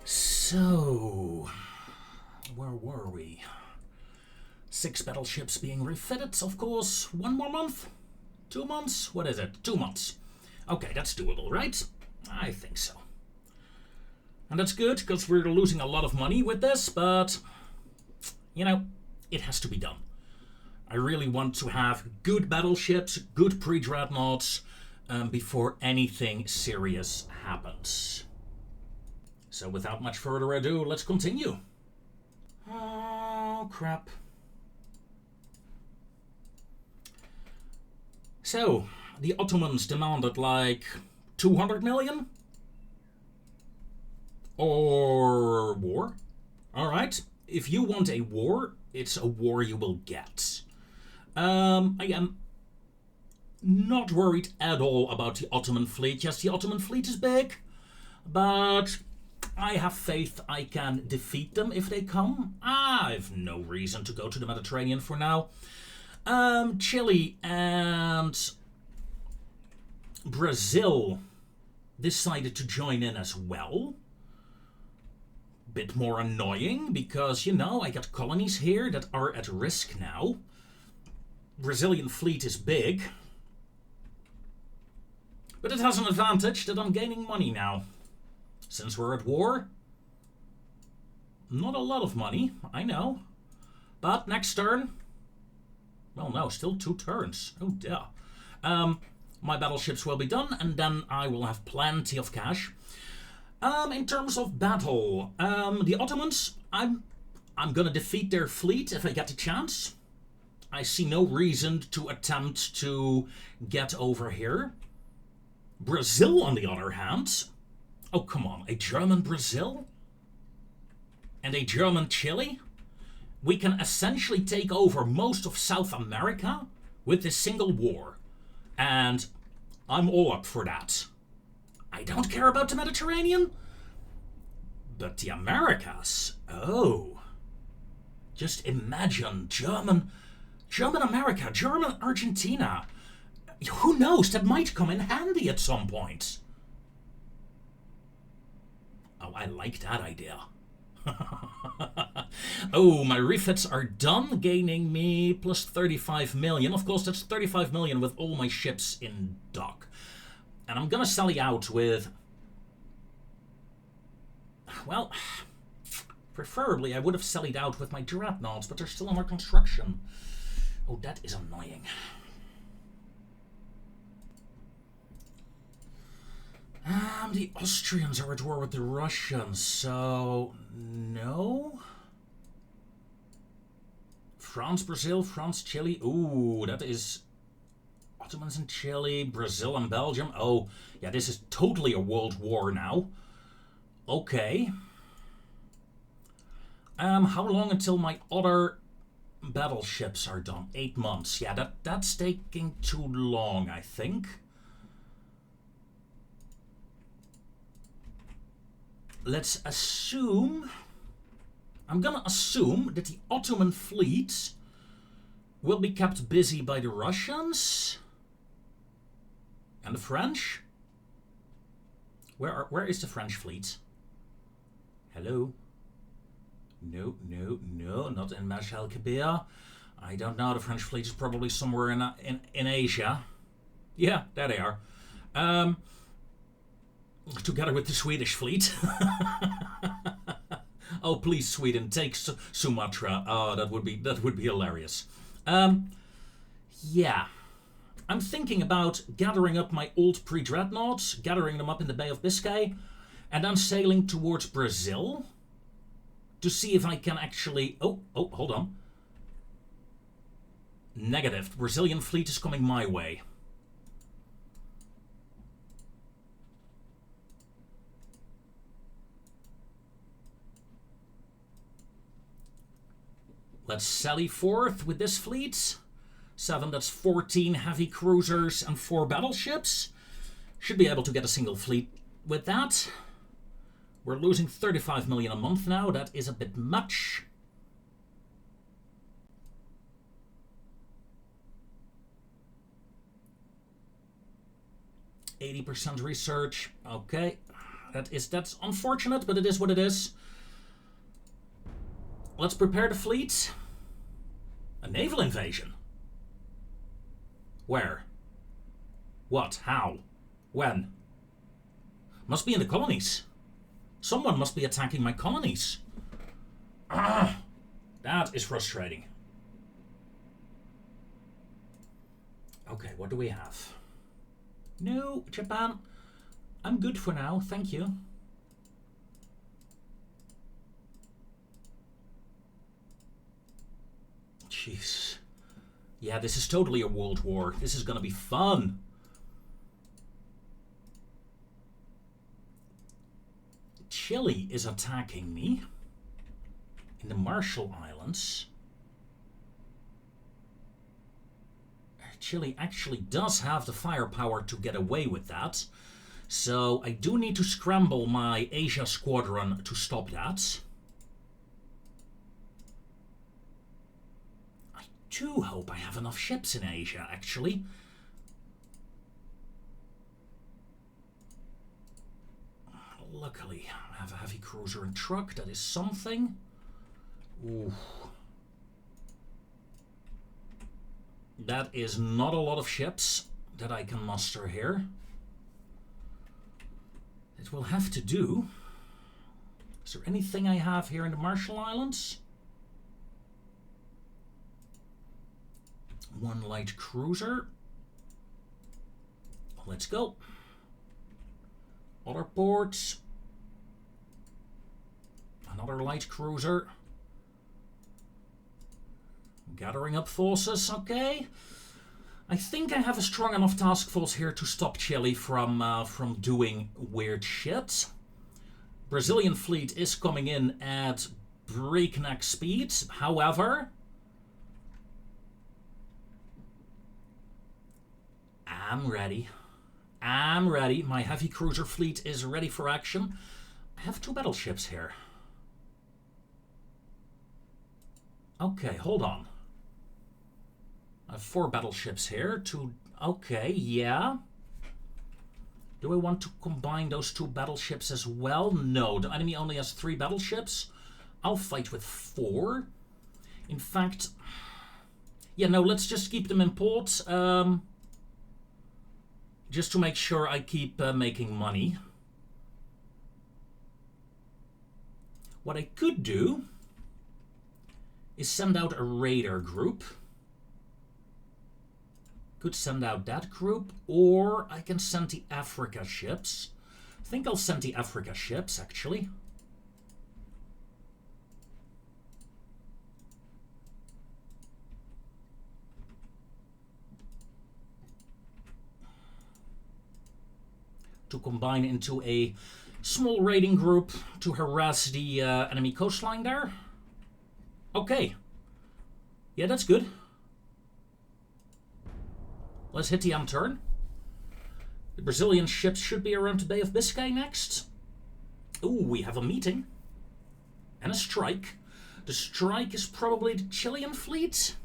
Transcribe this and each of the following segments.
So, where were we? 6 battleships being refitted, of course. 1 more month? 2 months? What is it? 2 months. Okay, that's doable, right? I think so. And that's good, because we're losing a lot of money with this, but, you know, it has to be done. I really want to have good battleships, good pre-dreadnoughts, before anything serious happens. So without much further ado, let's continue. Oh, crap. So, the Ottomans demanded like 200 million? Or war? Alright, if you want a war, it's a war you will get. I am not worried at all about the Ottoman fleet. Yes, the Ottoman fleet is big, but I have faith I can defeat them if they come. I've no reason to go to the Mediterranean for now. Chile and Brazil decided to join in as well. Bit more annoying because, you know, I got colonies here that are at risk now. Brazilian fleet is big. But it has an advantage that I'm gaining money now. Since we're at war. Not a lot of money, I know. But next turn... Well, no, still 2 turns. Oh, dear. My battleships will be done, and then I will have plenty of cash. In terms of battle, the Ottomans, I'm gonna defeat their fleet if I get the chance. I see no reason to attempt to get over here. Brazil, on the other hand... Oh, come on, a German Brazil? And a German Chile? We can essentially take over most of South America with this single war. And I'm all up for that. I don't care about the Mediterranean. But the Americas, oh. Just imagine German America, German Argentina. Who knows, that might come in handy at some point. Oh, I like that idea. Oh, my refits are done, gaining me plus 35 million. Of course, that's 35 million with all my ships in dock. And I'm gonna sally out with... Well, preferably I would have sallied out with my dreadnoughts, but they're still under construction. Oh, that is annoying. The Austrians are at war with the Russians, so no. France, Brazil, France, Chile. Ooh, that is Ottomans and Chile, Brazil and Belgium. Oh, yeah, this is totally a world war now. Okay. How long until my other battleships are done? 8 months. Yeah, that's taking too long, I think. Let's assume... I'm gonna assume that the Ottoman fleet will be kept busy by the Russians and the French. Where is the French fleet? Hello? No, not in Mash al-Kabir. I don't know, the French fleet is probably somewhere in Asia. Yeah, there they are. Together with the Swedish fleet. Oh, please, Sweden, take Sumatra. Oh, that would be hilarious. Yeah. I'm thinking about gathering up my old pre-dreadnoughts, gathering them up in the Bay of Biscay, and then sailing towards Brazil to see if I can actually... Oh, hold on. Negative. The Brazilian fleet is coming my way. Let's sally forth with this fleet. 7, that's 14 heavy cruisers and 4 battleships. Should be able to get a single fleet with that. We're losing 35 million a month now. That is a bit much. %, research. Okay. That's unfortunate, but it is what it is. Let's prepare the fleet. A naval invasion. Where? What? How? When? Must be in the colonies. Someone must be attacking my colonies. Ah, that is frustrating. Okay, what do we have? No, Japan. I'm good for now, thank you. Jeez. Yeah, this is totally a world war. This is gonna be fun. Chile is attacking me in the Marshall Islands. Chile actually does have the firepower to get away with that. So I do need to scramble my Asia squadron to stop that. I do hope I have enough ships in Asia, actually. Luckily, I have a heavy cruiser and truck. That is something. Ooh. That is not a lot of ships that I can muster here. It will have to do. Is there anything I have here in the Marshall Islands? 1 light cruiser. Let's go. Other ports. Another light cruiser. Gathering up forces, okay. I think I have a strong enough task force here to stop Chile from doing weird shit. Brazilian fleet is coming in at breakneck speed. However, I'm ready. I'm ready. My heavy cruiser fleet is ready for action. I have 2 battleships here. Okay, hold on. I have 4 battleships here. 2. Okay, yeah. Do I want to combine those 2 battleships as well? No, the enemy only has 3 battleships. I'll fight with 4. In fact, yeah, no, let's just keep them in port. Just to make sure I keep making money. What I could do is send out a raider group. Could send out that group, or I can send the Africa ships. I think I'll send the Africa ships, actually. To combine into a small raiding group to harass the enemy coastline there. Okay. Yeah, that's good. Let's hit the end turn. The Brazilian ships should be around the Bay of Biscay next. Ooh, we have a meeting. And a strike. The strike is probably the Chilean fleet.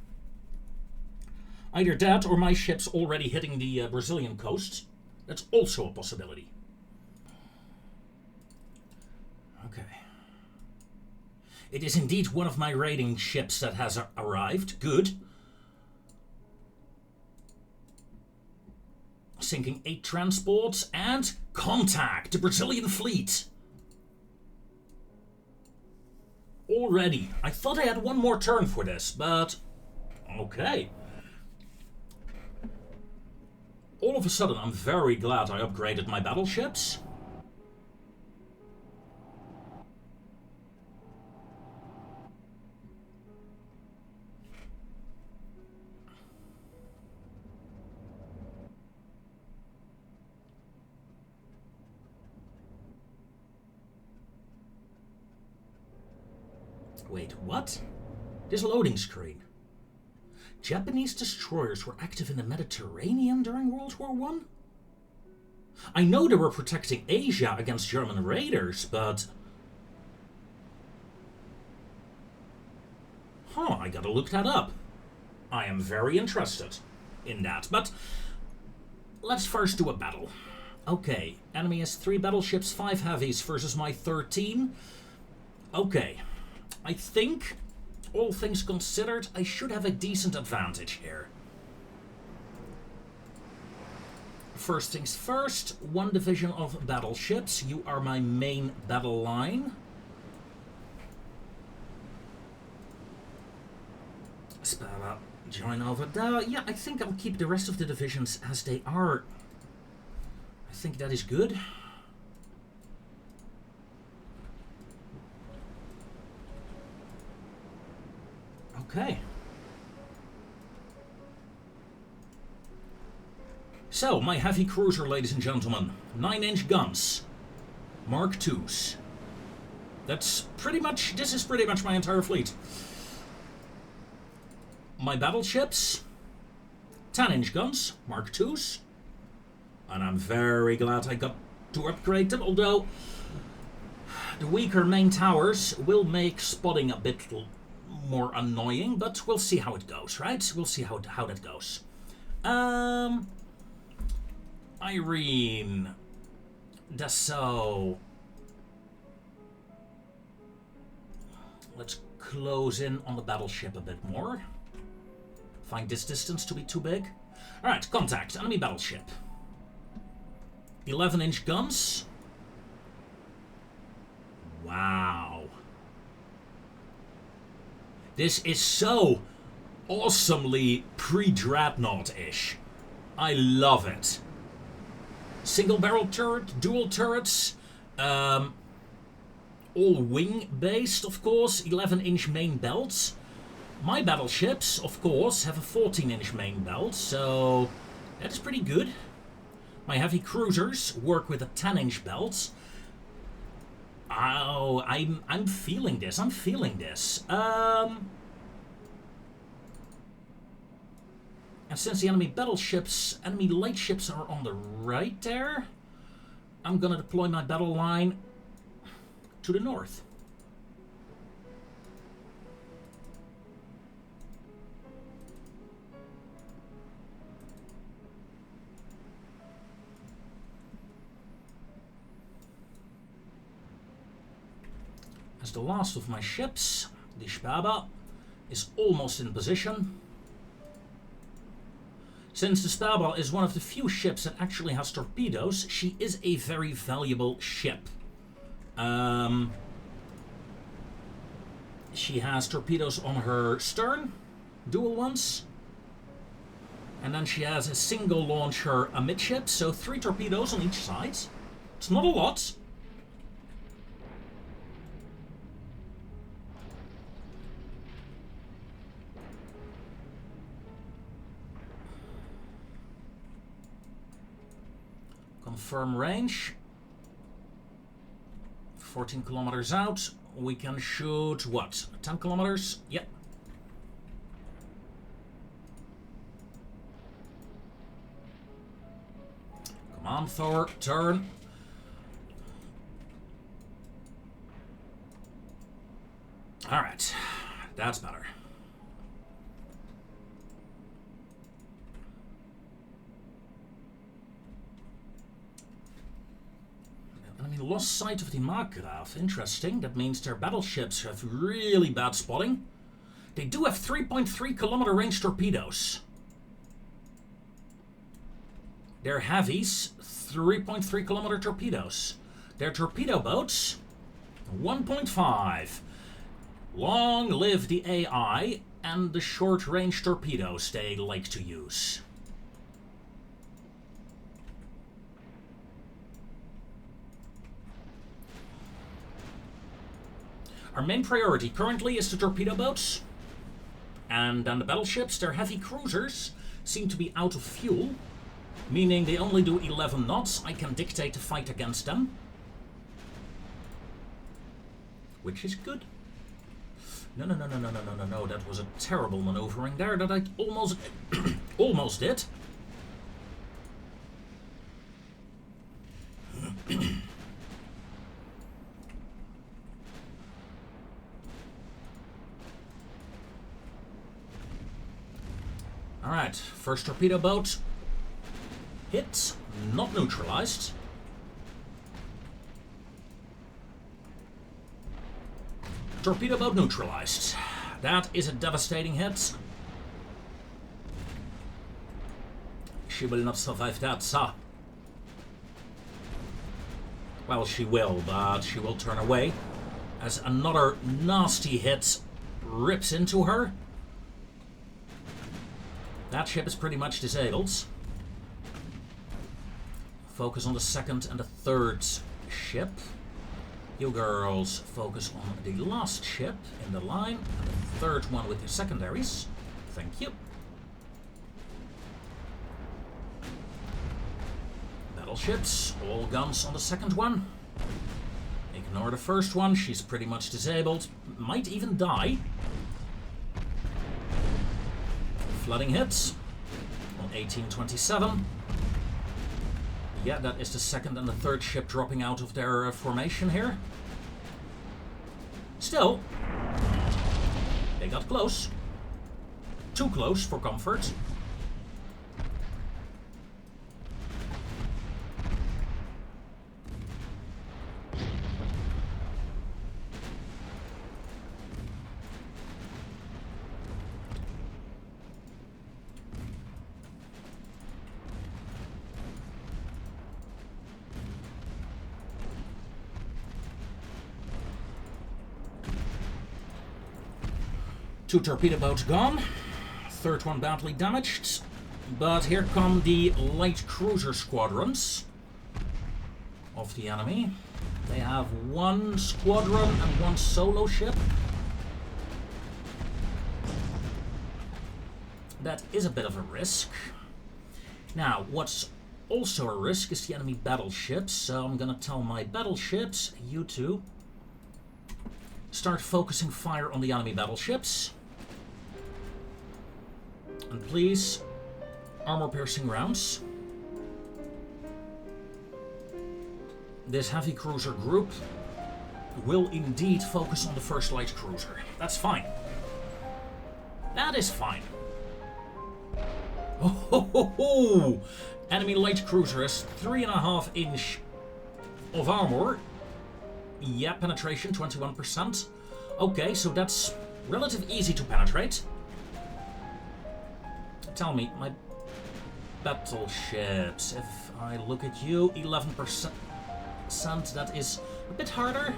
Either that or my ships already hitting the Brazilian coast. That's also a possibility. Okay. It is indeed one of my raiding ships that has arrived. Good. Sinking 8 transports and contact the Brazilian fleet. Already. I thought I had 1 more turn for this, but okay. All of a sudden, I'm very glad I upgraded my battleships. Wait, what? This loading screen. Japanese destroyers were active in the Mediterranean during World War I? I know they were protecting Asia against German raiders, but... Huh, I gotta look that up. I am very interested in that, but let's first do a battle. Okay, enemy has 3 battleships, 5 heavies versus my 13. Okay, I think, all things considered, I should have a decent advantage here. First things first, 1 division of battleships. You are my main battle line. Spara, join over there. Yeah, I think I'll keep the rest of the divisions as they are. I think that is good. Okay. So, my heavy cruiser, ladies and gentlemen. 9-inch guns. Mark IIs. That's pretty much... This is pretty much my entire fleet. My battleships. 10-inch guns. Mark IIs. And I'm very glad I got to upgrade them, although the weaker main towers will make spotting a bit more annoying, but we'll see how it goes, right? We'll see how that goes. Irene. Dassault. Let's close in on the battleship a bit more. Find this distance to be too big. Alright, contact. Enemy battleship. 11-inch guns. Wow. This is so awesomely pre-dreadnought-ish. I love it. Single barrel turret, dual turrets, all wing-based, of course, 11-inch main belts. My battleships, of course, have a 14-inch main belt, so that's pretty good. My heavy cruisers work with a 10-inch belt. Oh, I'm feeling this. I'm feeling this. And since the enemy battleships, enemy light ships are on the right there, I'm gonna deploy my battle line to the north. As the last of my ships, the Spaba is almost in position. Since the Spaba is one of the few ships that actually has torpedoes, she is a very valuable ship. She has torpedoes on her stern, dual ones. And then she has a single launcher amidship, so 3 torpedoes on each side. It's not a lot. Confirm range. 14 kilometers out. We can shoot, what, 10 kilometers? Yep. Come on, Thor, turn. Alright, that's better. Enemy lost sight of the Markgraf. Interesting. That means their battleships have really bad spotting. They do have 3.3 kilometer range torpedoes. Their heavies, 3.3 kilometer torpedoes. Their torpedo boats, 1.5. Long live the AI and the short range torpedoes they like to use. Our main priority currently is the torpedo boats. And then the battleships, their heavy cruisers, seem to be out of fuel. Meaning they only do 11 knots. I can dictate the fight against them. Which is good. No, no, no, no, no, no, no, no, no. That was a terrible maneuvering there that I almost, almost did. Alright, first torpedo boat. Hit, not neutralized. Torpedo boat neutralized. That is a devastating hit. She will not survive that, sir. Well, she will, but she will turn away as another nasty hit rips into her. That ship is pretty much disabled. Focus on the second and the third ship. You girls focus on the last ship in the line and the third one with your secondaries. Thank you. Battleships, all guns on the second one. Ignore the first one, she's pretty much disabled. Might even die. Flooding hits on 1827. Yeah, that is the second and the third ship dropping out of their formation here. Still, they got close. Too close for comfort. Two torpedo boats gone, third one badly damaged, but here come the light cruiser squadrons of the enemy. They have one squadron and one solo ship. That is a bit of a risk. Now, what's also a risk is the enemy battleships, so I'm gonna tell my battleships, you two, start focusing fire on the enemy battleships. And please, armor-piercing rounds. This heavy cruiser group will indeed focus on the first light cruiser. That's fine. That is fine. Oh, ho, ho, ho. Enemy light cruiser has 3.5 inch of armor. Yeah, penetration 21%. Okay, so that's relatively easy to penetrate. Tell me, my battleships, if I look at you, 11%, that is a bit harder.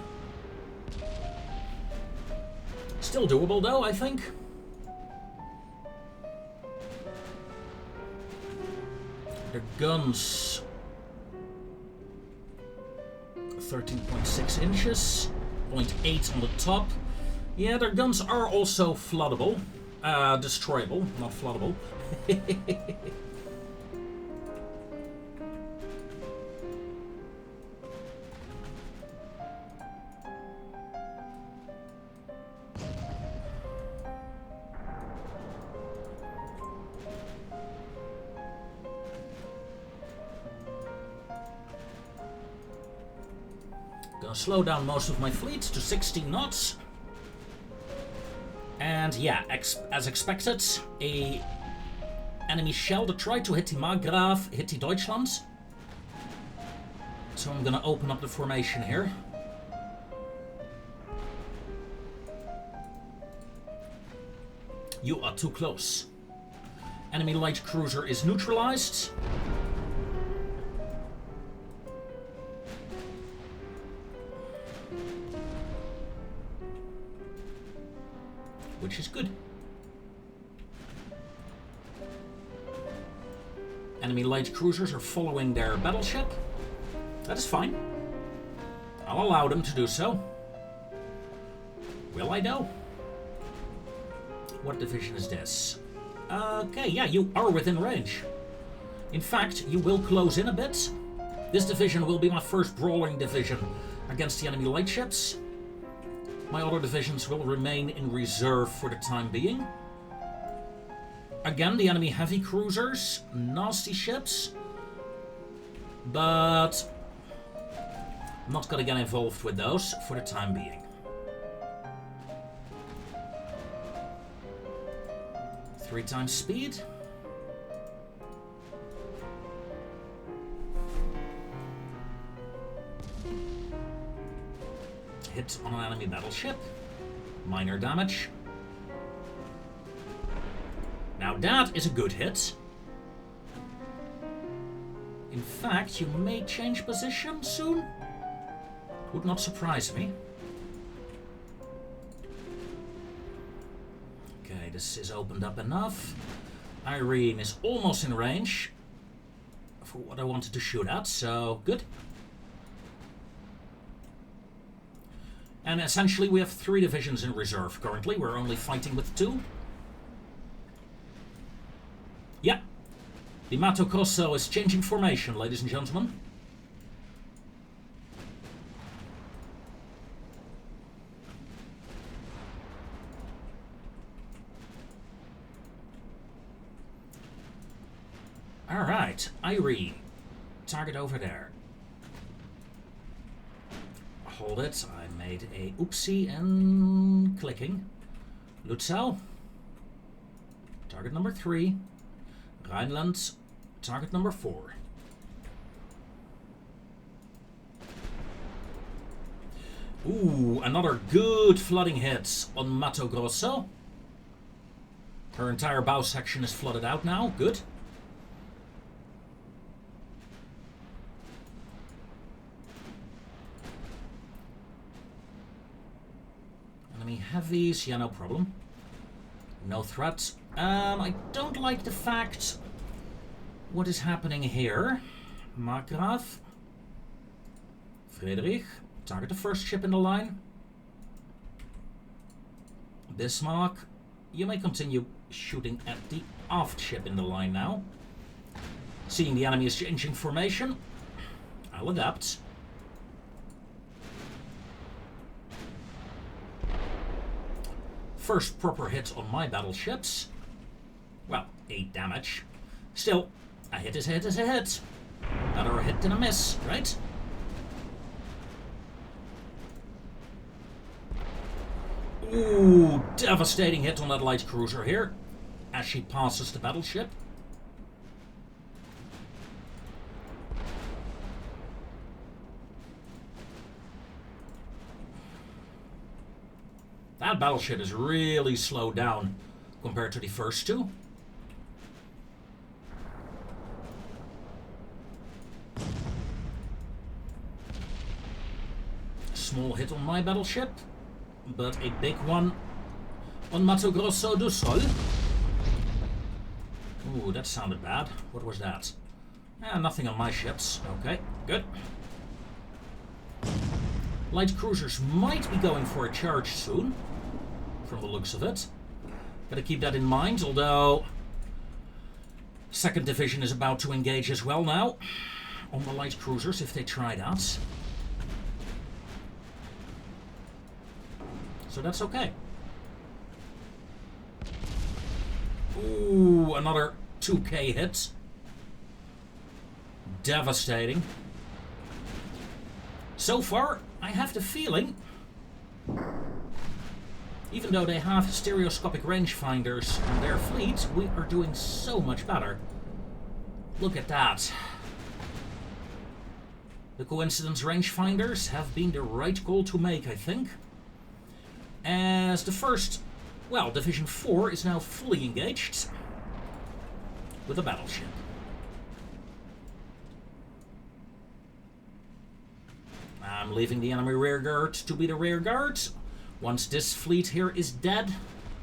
Still doable though, I think. The guns, 13.6 inches, 0.8 on the top. Yeah, their guns are also floodable. Destroyable, not floodable. Gonna slow down most of my fleet to 16 knots. And yeah, as expected, a enemy shell that tried to hit the Markgraf, hit the Deutschland. So I'm gonna open up the formation here. You are too close. Enemy light cruiser is neutralized. Which is good. Enemy light cruisers are following their battleship. That is fine. I'll allow them to do so. Will I though? What division is this? Okay, yeah, you are within range. In fact, you will close in a bit. This division will be my first brawling division against the enemy light ships. My other divisions will remain in reserve for the time being. Again, the enemy heavy cruisers, nasty ships, but I'm not gonna get involved with those for the time being. Three times speed. Hit on an enemy battleship. Minor damage. Now that is a good hit. In fact, you may change position soon. Would not surprise me. Okay, this is opened up enough. Irene is almost in range for what I wanted to shoot at, so good. And essentially we have 3 divisions in reserve currently. We're only fighting with 2. Yeah, the Mato Grosso is changing formation, ladies and gentlemen. Alright, Irene. Target over there. Hold it, I made a oopsie and clicking. Lutzel. Target number 3. Rhineland, target number 4. Ooh, another good flooding hit on Mato Grosso. Her entire bow section is flooded out now, good. Enemy heavies, yeah, no problem. No threat. I don't like the fact what is happening here. Markgraf. Friedrich. Target the first ship in the line. Bismarck. You may continue shooting at the aft ship in the line now. Seeing the enemy is changing formation, I'll adapt. First proper hit on my battleships. Well, 8 damage. Still, a hit is a hit is a hit. Better a hit than a miss, right? Ooh, devastating hit on that light cruiser here as she passes the battleship. That battleship is really slowed down compared to the first 2. Small hit on my battleship, but a big one on Mato Grosso do Sol. Ooh, that sounded bad. What was that? Nothing on my ships. Okay, good. Light cruisers might be going for a charge soon, from the looks of it. Gotta keep that in mind, although 2nd Division is about to engage as well now on the light cruisers if they try that. So that's okay. Ooh, another 2K hit. Devastating. So far, I have the feeling, even though they have stereoscopic rangefinders on their fleet, we are doing so much better. Look at that. The coincidence rangefinders have been the right call to make, I think. As the first, well, Division 4 is now fully engaged with a battleship. I'm leaving the enemy rearguard to be the rearguard. Once this fleet here is dead,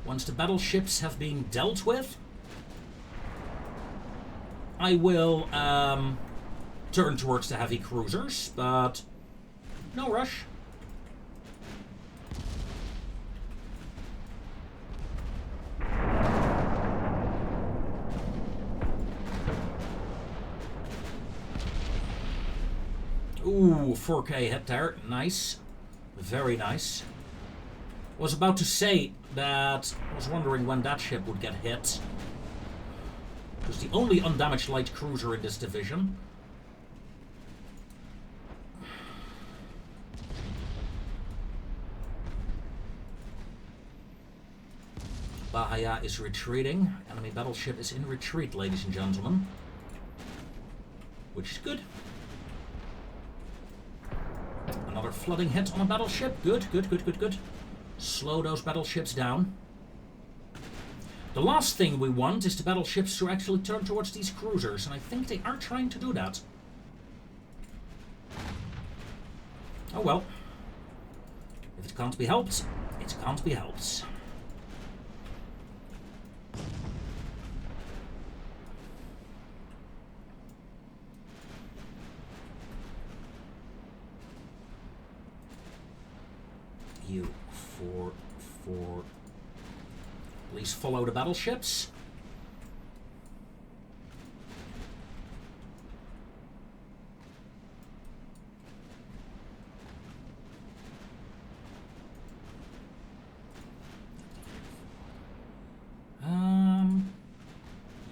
once the battleships have been dealt with, I will turn towards the heavy cruisers, but no rush. Ooh, 4K hit there. Nice. Very nice. Was about to say that I was wondering when that ship would get hit. It was the only undamaged light cruiser in this division. Bahia is retreating. Enemy battleship is in retreat, ladies and gentlemen. Which is good. Another flooding hit on a battleship. Good, good, good, good, good. Slow those battleships down. The last thing we want is the battleships to actually turn towards these cruisers, and I think they are trying to do that. Oh well. If it can't be helped, it can't be helped. You for please follow the battleships.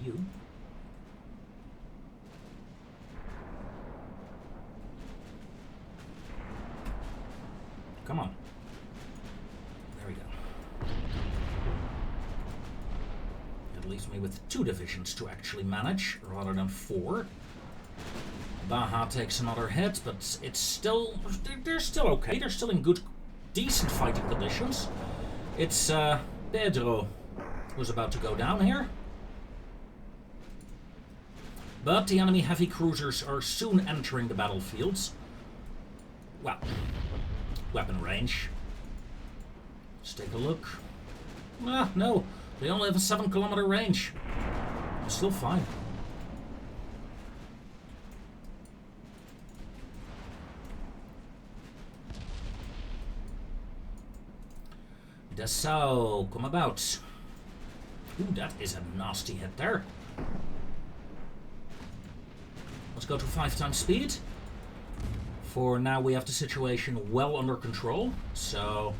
You. Come on. There we go. That leaves me with 2 divisions to actually manage, rather than 4. Baja takes another hit, but it's still... They're still okay. They're still in good, decent fighting conditions. It's Pedro who's about to go down here. But the enemy heavy cruisers are soon entering the battlefields. Well, weapon range. Let's take a look. Ah, no, they only have a 7-kilometer range. I'm still fine. Dessau, come about. Ooh, that is a nasty hit there. Let's go to 5 times speed. For now, we have the situation well under control, so...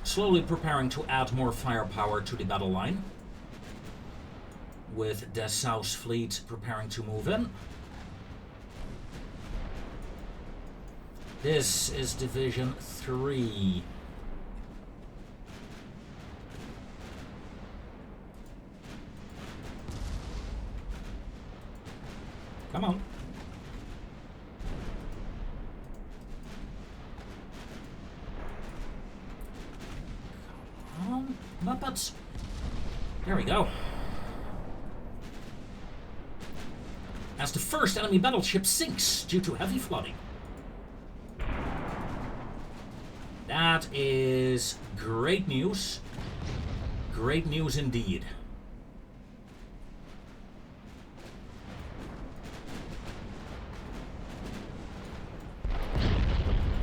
Slowly preparing to add more firepower to the battle line. With Dessau's fleet preparing to move in. This is Division 3. Come on. Come on, Muppets. There we go. As the first enemy battleship sinks due to heavy flooding. That is great news. Great news indeed.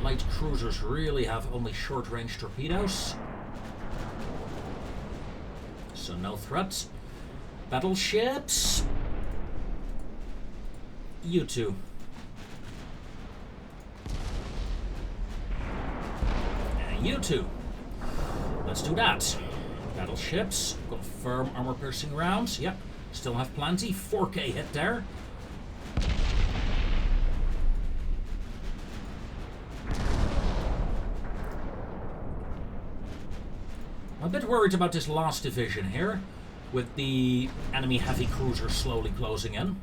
Light cruisers really have only short-range torpedoes. So no threat. Battleships. You two. And you two. Let's do that. Battleships. Confirm armor-piercing rounds. Yep. Still have plenty. 4K hit there. I'm a bit worried about this last division here, with the enemy heavy cruiser slowly closing in.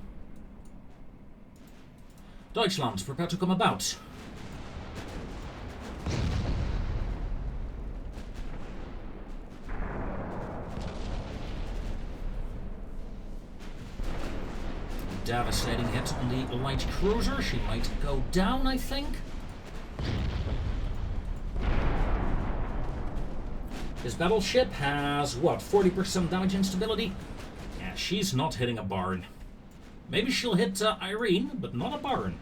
Deutschland, prepare to come about. Devastating hit on the light cruiser. She might go down, I think. This battleship has, what, 40% damage instability? Yeah, she's not hitting a barn. Maybe she'll hit Irene, but not a barn.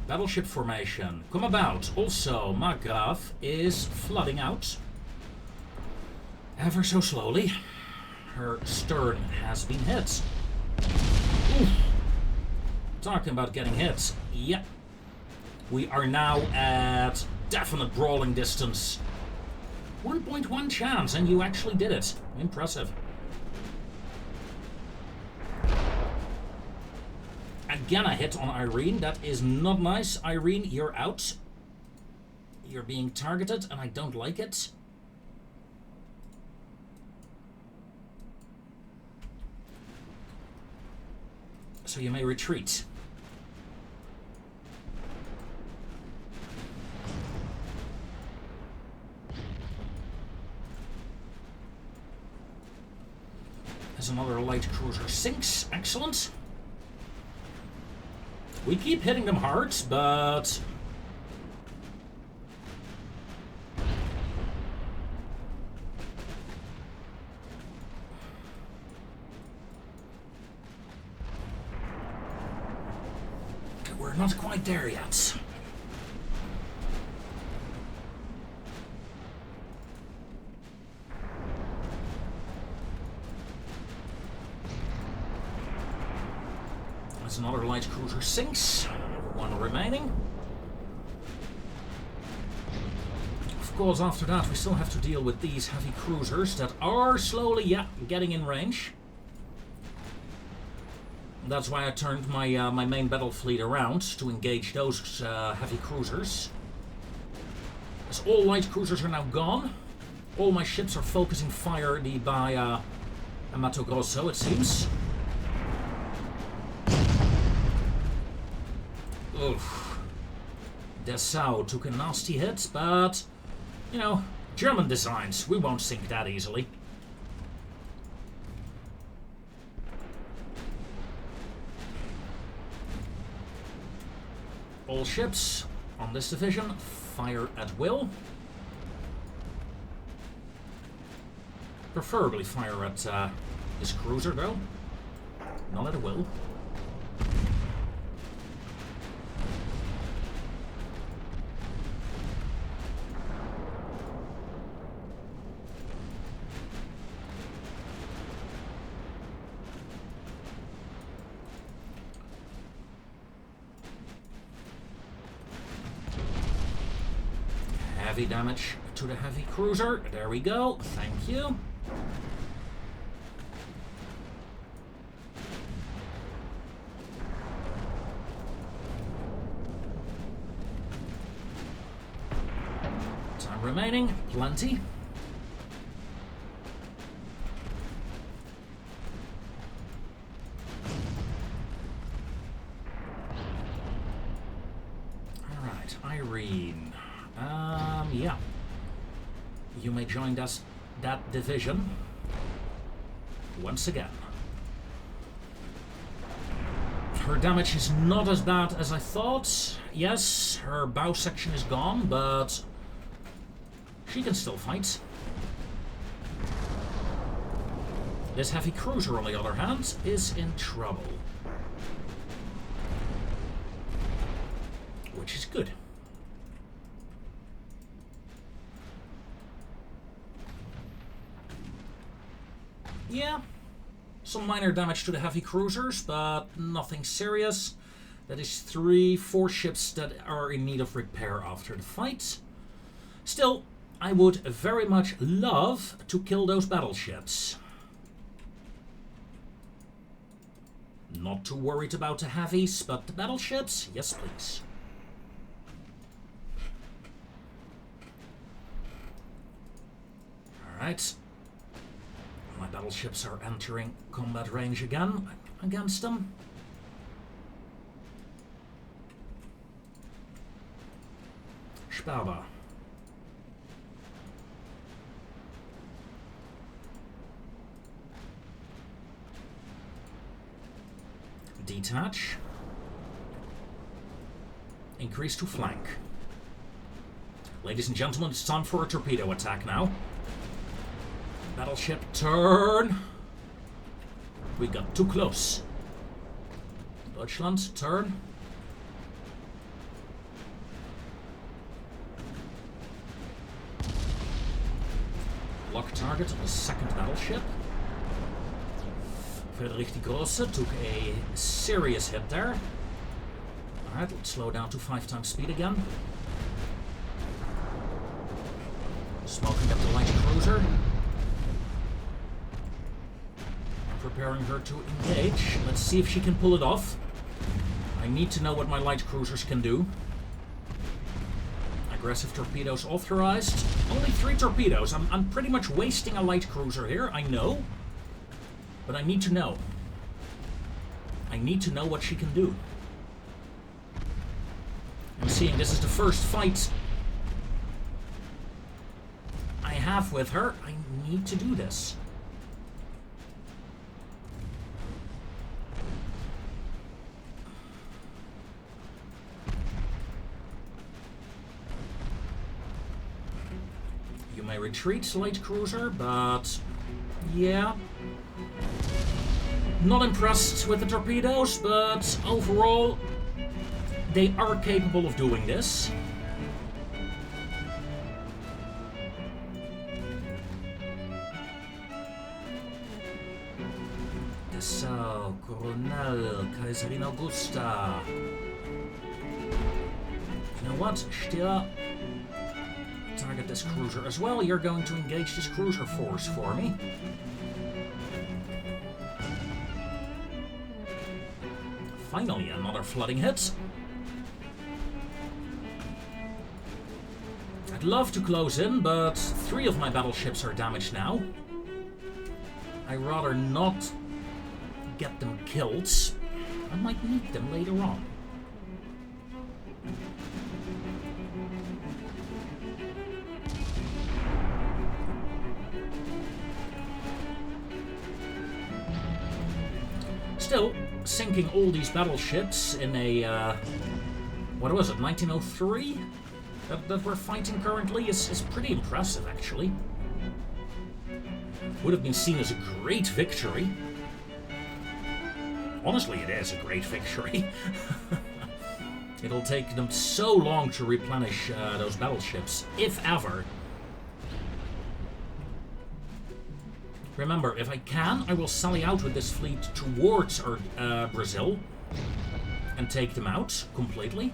Battleship formation. Come about. Also, Markgraf is flooding out. Ever so slowly. her stern has been hit. Oof. Talking about getting hit. Yep. We are now at definite brawling distance. 1.1 chance, and you actually did it. Impressive. Again, a hit on Irene. That is not nice. Irene, you're out. You're being targeted, and I don't like it. So you may retreat. As another light cruiser sinks. Excellent. We keep hitting them hard, but... we're not quite there yet. As another light cruiser sinks. One remaining. Of course, after that, we still have to deal with these heavy cruisers that are slowly, yeah, getting in range. That's why I turned my my main battle fleet around to engage those heavy cruisers. As all light cruisers are now gone, all my ships are focusing fire by Mato Grosso, it seems. Oof. Dessau took a nasty hit, but, you know, German designs, we won't sink that easily. All ships on this division fire at will. Preferably fire at this cruiser, though. Not at will. Heavy damage to the heavy cruiser. There we go. Thank you. Time remaining. Plenty. All right, Irene. Yeah. You may join that division once again. Her damage is not as bad as I thought. Yes, her bow section is gone, but she can still fight. This heavy cruiser, on the other hand, is in trouble. Which is good. Yeah, some minor damage to the heavy cruisers, but nothing serious. That is 3-4 ships that are in need of repair after the fight. Still, I would very much love to kill those battleships. Not too worried about the heavies, but the battleships, yes please. Alright. My battleships are entering combat range again against them. Sperber. Detach. Increase to flank. Ladies and gentlemen, it's time for a torpedo attack now. Battleship, turn! We got too close. Deutschland, turn. Lock target on the second battleship. Friedrich the Grosse took a serious hit there. Alright, let's slow down to 5 times speed again. Smoking up the light cruiser. Preparing her to engage. Let's see if she can pull it off. I need to know what my light cruisers can do. Aggressive torpedoes authorized. Only 3 torpedoes. I'm pretty much wasting a light cruiser here, I know. But I need to know. I need to know what she can do. I'm seeing this is the first fight I have with her. I need to do this. You may retreat, light cruiser, but yeah. Not impressed with the torpedoes, but overall they are capable of doing this. So, Coronel, Kaiserin Augusta. You know what? Still target this cruiser as well. You're going to engage this cruiser force for me. Finally, another flooding hit. I'd love to close in, but 3 of my battleships are damaged now. I'd rather not get them killed. I might need them later on. Still, sinking all these battleships in a, what was it, 1903? That we're fighting currently is pretty impressive, actually. Would have been seen as a great victory. Honestly, it is a great victory. It'll take them so long to replenish those battleships, if ever. Remember, if I can, I will sally out with this fleet towards Brazil and take them out completely.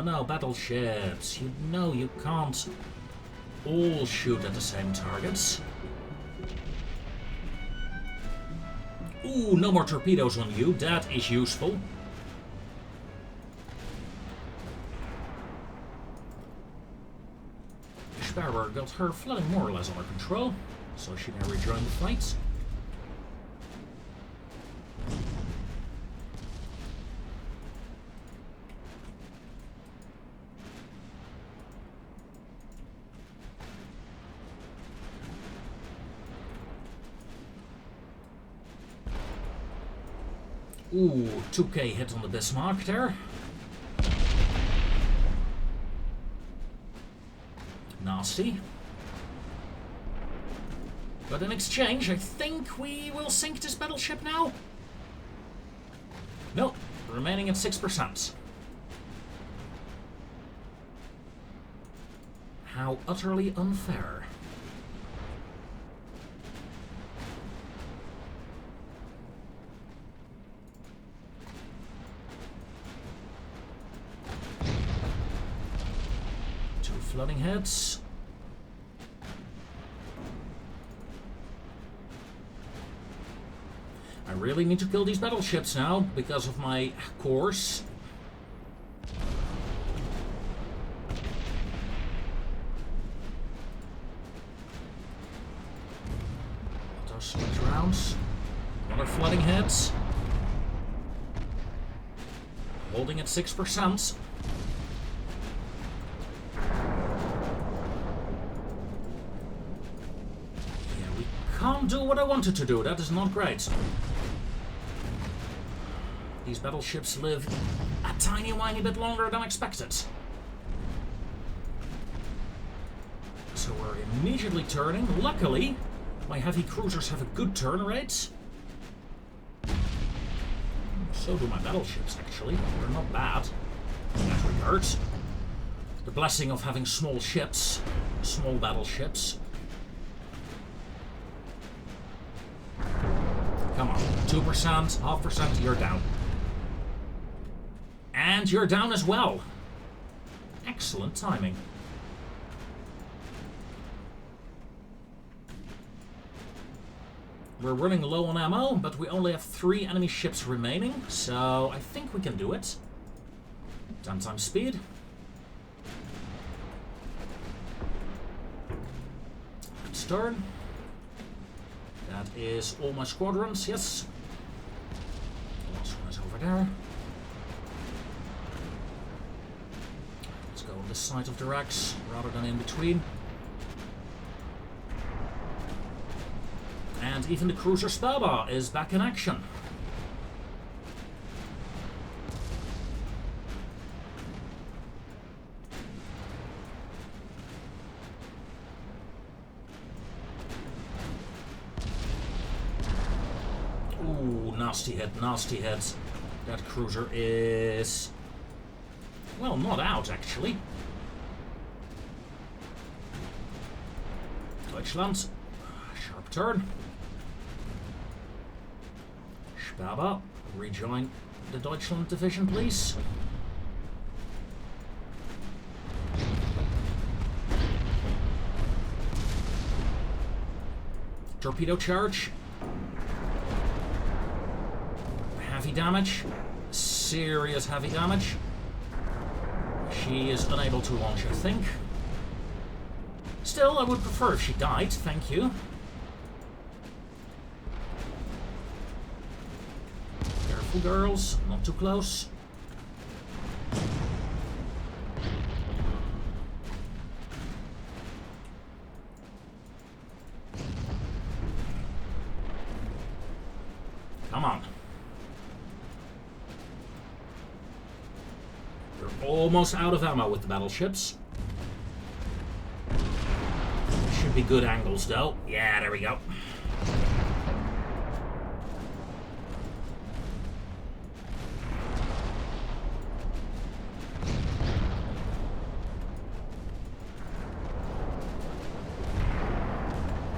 No, battleships. You know you can't all shoot at the same targets. Ooh, no more torpedoes on you. That is useful. Sparrow got her flooding more or less under control, so she may rejoin the fight. Ooh, 2k hit on the Bismarck there. Nasty. But in exchange, I think we will sink this battleship now. Nope, remaining at 6%. How utterly unfair. Flooding heads. I really need to kill these battleships now because of my course. Those switch rounds. Another flooding heads. Holding at 6%. Can't do what I wanted to do. That is not great. These battleships live a tiny whiny bit longer than expected. So we're immediately turning. Luckily, my heavy cruisers have a good turn rate. So do my battleships, actually. They're not bad in that regard. The blessing of having small ships, small battleships. Come on, 2%, 0.5%, you're down. And you're down as well. Excellent timing. We're running low on ammo, but we only have 3 enemy ships remaining, so I think we can do it. 10 times speed. Stern. That is all my squadrons, yes. The last one is over there. Let's go on this side of the racks rather than in between. And even the cruiser Spaba is back in action. Ooh, nasty hit, nasty hit. That cruiser is... well, not out, actually. Deutschland. Sharp turn. Spaba, rejoin the Deutschland division, please. Torpedo charge. Heavy damage. Serious heavy damage. She is unable to launch, I think. Still, I would prefer if she died, thank you. Careful, girls, not too close. Come on. We're almost out of ammo with the battleships. Should be good angles, though. Yeah, there we go.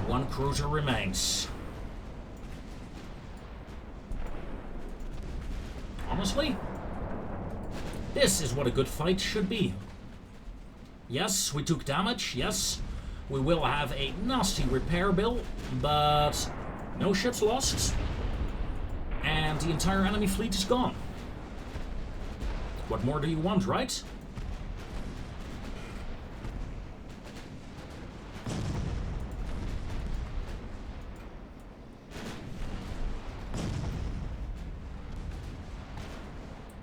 One cruiser remains. Honestly, this is what a good fight should be. Yes, we took damage, yes. We will have a nasty repair bill, but no ships lost. And the entire enemy fleet is gone. What more do you want, right?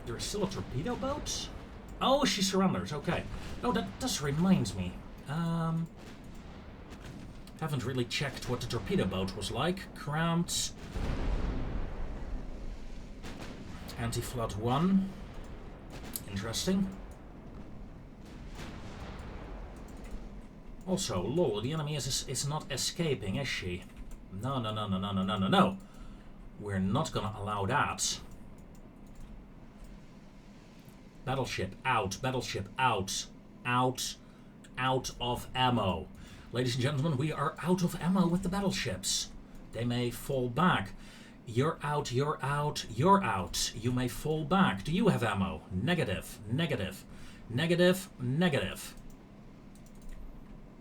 There's still a torpedo boat? Oh, she surrenders, okay. Oh, that does remind me. Haven't really checked what the torpedo boat was like. Cramped. Anti-flood 1. Interesting. Also, lol, the enemy is not escaping, is she? No, no, no, no, no, no, no, no, no. We're not gonna allow that. Battleship out, battleship out, out, out of ammo. Ladies and gentlemen, we are out of ammo with the battleships. They may fall back. You're out, you're out, you're out. You may fall back. Do you have ammo? Negative, negative, negative, negative.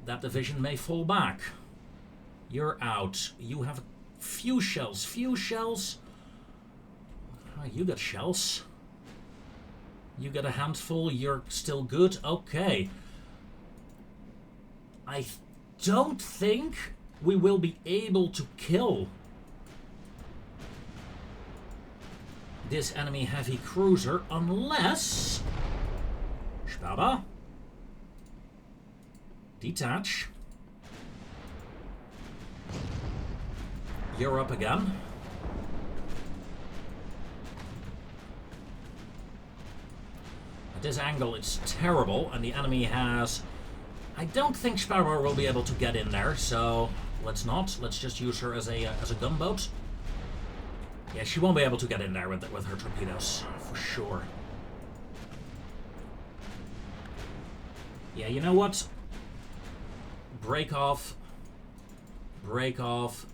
That division may fall back. You're out. You have few shells, few shells. Oh, you got shells. You get a handful, you're still good? Okay. I don't think we will be able to kill this enemy heavy cruiser unless... Spaba. Detach. You're up again. At this angle, it's terrible, and the enemy has... I don't think Spaba will be able to get in there, so let's not. Let's just use her as a gunboat. Yeah, she won't be able to get in there with her torpedoes, for sure. Yeah, you know what? Break off. Break off.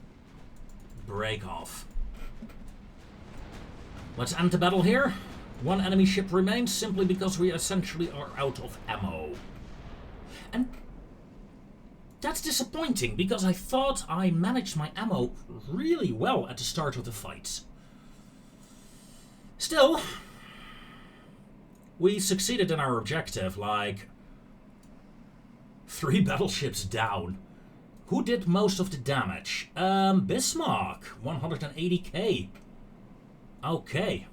Break off. Let's end the battle here. One enemy ship remains simply because we essentially are out of ammo. And that's disappointing because I thought I managed my ammo really well at the start of the fight. Still, we succeeded in our objective, like 3 battleships down. Who did most of the damage? Bismarck, 180k. Okay.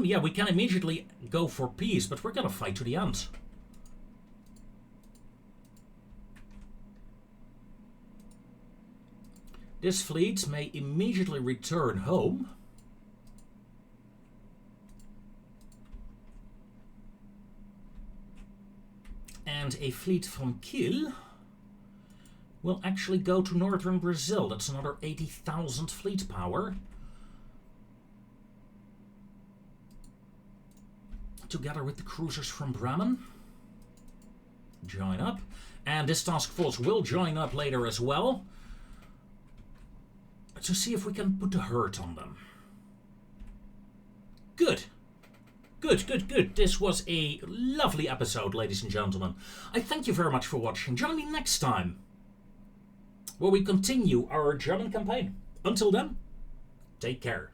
Yeah, we can immediately go for peace, but we're gonna fight to the end. This fleet may immediately return home. And a fleet from Kiel will actually go to northern Brazil. That's another 80,000 fleet power. Together with the cruisers from Bremen. Join up. And this task force will join up later as well. To see if we can put the hurt on them. Good. Good, good, good. This was a lovely episode, ladies and gentlemen. I thank you very much for watching. Join me next time, where we continue our German campaign. Until then, take care.